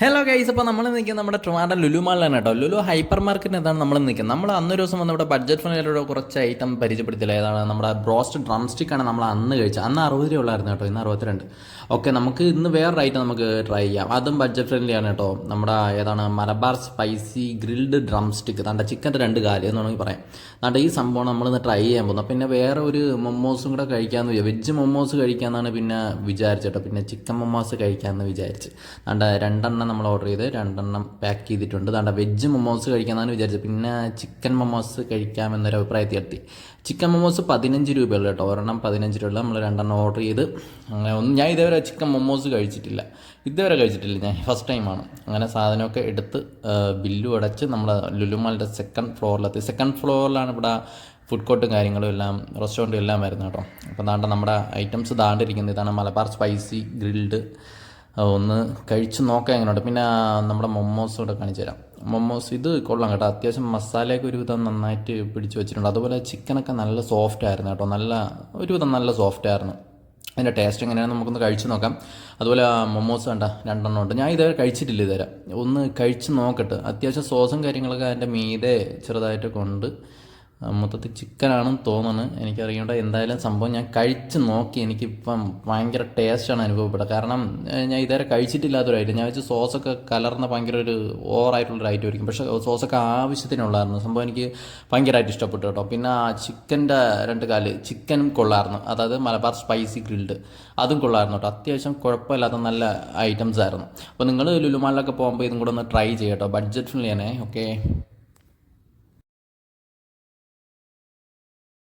Hello guys, അപ്പോൾ നമ്മൾ നിൽക്കുന്നത് നമ്മുടെ ട്രിവാൻഡ്രം ലുലു മാളിലാണ് കേട്ടോ. ലുലു ഹൈപ്പർ മാർക്കറ്റിന് എന്താണ് നമ്മൾ നിൽക്കുന്നത്. നമ്മൾ അന്നൊരു ദിവസം വന്ന് ഇവിടെ ബഡ്ജറ്റ് ഫ്രണ്ട്ലിയുടെ കുറച്ച് ഐറ്റം പരിചയപ്പെടുത്തില്ല. ഏതാണ് നമ്മുടെ ബ്രോസ്റ്റ് ഡ്രം സ്റ്റിക്കാണ് നമ്മൾ അന്ന് കഴിച്ചത്. അന്ന് 60 രൂപ ഉള്ളായിരുന്നു കേട്ടോ, ഇന്ന് 62. ഓക്കെ, നമുക്ക് ഇന്ന് വേറൊരു ഐറ്റം നമുക്ക് ട്രൈ ചെയ്യാം. അതും ബഡ്ജറ്റ് ഫ്രണ്ട്ലി ആണ് കേട്ടോ. നമ്മുടെ ഏതാണ് Malabar spicy grilled drum stick. തൻ്റെ ചിക്കൻ്റെ 2 കാല് എന്ന് വേണമെങ്കിൽ പറയാം. അതുകൊണ്ട് ഈ സംഭവം നമ്മളിന്ന് ട്രൈ ചെയ്യാൻ പോകുന്നത്. പിന്നെ വേറെ ഒരു മൊമോസും കൂടെ കഴിക്കാമെന്ന് വെജ് മൊമോസ് കഴിക്കാമെന്നാണ് പിന്നെ വിചാരിച്ചേട്ടോ. പിന്നെ ചിക്കൻ മൊമോസ് കഴിക്കാമെന്ന് വിചാരിച്ച്. അതുകൊണ്ട് 2 നമ്മൾ ഓർഡർ ചെയ്ത് 2 പാക്ക് ചെയ്തിട്ടുണ്ട്. അതുകൊണ്ട് വെജ് മൊമോസ് കഴിക്കാമെന്നാണ് വിചാരിച്ചത്. പിന്നെ ചിക്കൻ മൊമോസ് കഴിക്കാമെന്നൊരു അഭിപ്രായത്തിൽ എത്തി. ചിക്കൻ മൊമോസ് 15 രൂപയുള്ളൂ കേട്ടോ. ഒരെണ്ണം 15 രൂപ. നമ്മൾ 2 ഓർഡർ ചെയ്ത് അങ്ങനെ ഞാൻ ഇതേവരെ ചിക്കൻ മൊമോസ് കഴിച്ചിട്ടില്ല. ഞാൻ ഫസ്റ്റ് ടൈമാണ്. അങ്ങനെ സാധനമൊക്കെ എടുത്ത് ബില്ലും അടച്ച് നമ്മൾ ലുലുമാളിൻ്റെ സെക്കൻഡ് ഫ്ലോറിലാണ് ഇവിടെ ഫുഡ് കോർട്ടും കാര്യങ്ങളും എല്ലാം റെസ്റ്റോറൻറ്റും എല്ലാം വരുന്നത് കേട്ടോ. അപ്പോൾ ദാണ്ട നമ്മുടെ ഐറ്റംസ് ദാണ്ടിരിക്കുന്നത് ഇതാണ് മലബാർ സ്പൈസി ഗ്രിൽഡ്. ഒന്ന് കഴിച്ച് നോക്കാം എങ്ങനെയുണ്ട്. പിന്നെ നമ്മുടെ മൊമോസ് കൂടെ കാണിച്ചു തരാം. മൊമോസ് ഇത് കൊള്ളാം കേട്ടോ. അത്യാവശ്യം മസാലയൊക്കെ ഒരുവിധം നന്നായിട്ട് പിടിച്ച് വെച്ചിട്ടുണ്ട്. അതുപോലെ ചിക്കനൊക്കെ നല്ല സോഫ്റ്റ് ആയിരുന്നു കേട്ടോ. ഒരുവിധം നല്ല സോഫ്റ്റ് ആയിരുന്നു. അതിൻ്റെ ടേസ്റ്റ് എങ്ങനെയാണെന്ന് നമുക്കൊന്ന് കഴിച്ച് നോക്കാം. അതുപോലെ മൊമോസ് കണ്ട 2 ഉണ്ട്. ഞാൻ ഇതുവരെ കഴിച്ചിട്ടില്ല. ഇതുവരെ ഒന്ന് കഴിച്ച് നോക്കട്ടെ. അത്യാവശ്യം സോസും കാര്യങ്ങളൊക്കെ അതിൻ്റെ മീതെ ചെറുതായിട്ട് കൊണ്ട് മൊത്തത്തിൽ ചിക്കനാണെന്ന് തോന്നുന്നു. എനിക്കറിയേണ്ട എന്തായാലും സംഭവം ഞാൻ കഴിച്ച് നോക്കി. എനിക്കിപ്പം ഭയങ്കര ടേസ്റ്റാണ് അനുഭവപ്പെടുക. കാരണം ഞാൻ ഇതുവരെ കഴിച്ചിട്ടില്ലാത്തൊരു ഐറ്റം. ഞാൻ വെച്ച് സോസൊക്കെ കലർന്ന ഭയങ്കര ഒരു ഓവറായിട്ടുള്ളൊരു ഐറ്റം ആയിരിക്കും. പക്ഷേ സോസൊക്കെ ആവശ്യത്തിനുള്ളായിരുന്നു. സംഭവം എനിക്ക് ഭയങ്കരമായിട്ട് ഇഷ്ടപ്പെട്ടു കേട്ടോ. പിന്നെ ചിക്കൻ്റെ 2 കാല് ചിക്കനും കൊള്ളായിരുന്നു. അതായത് മലബാർ സ്പൈസി ഗ്രിൽഡ് അതും കൊള്ളായിരുന്നു കേട്ടോ. അത്യാവശ്യം കുഴപ്പമില്ലാത്ത നല്ല ഐറ്റംസ് ആയിരുന്നു. അപ്പോൾ നിങ്ങൾ ലുലുമാളിലൊക്കെ പോകുമ്പോൾ ഇതും കൂടെ ഒന്ന് ട്രൈ ചെയ്യട്ടോ. ബഡ്ജറ്റ് ഫ്രണ്ട്ലിയാണേ. ഓക്കെ.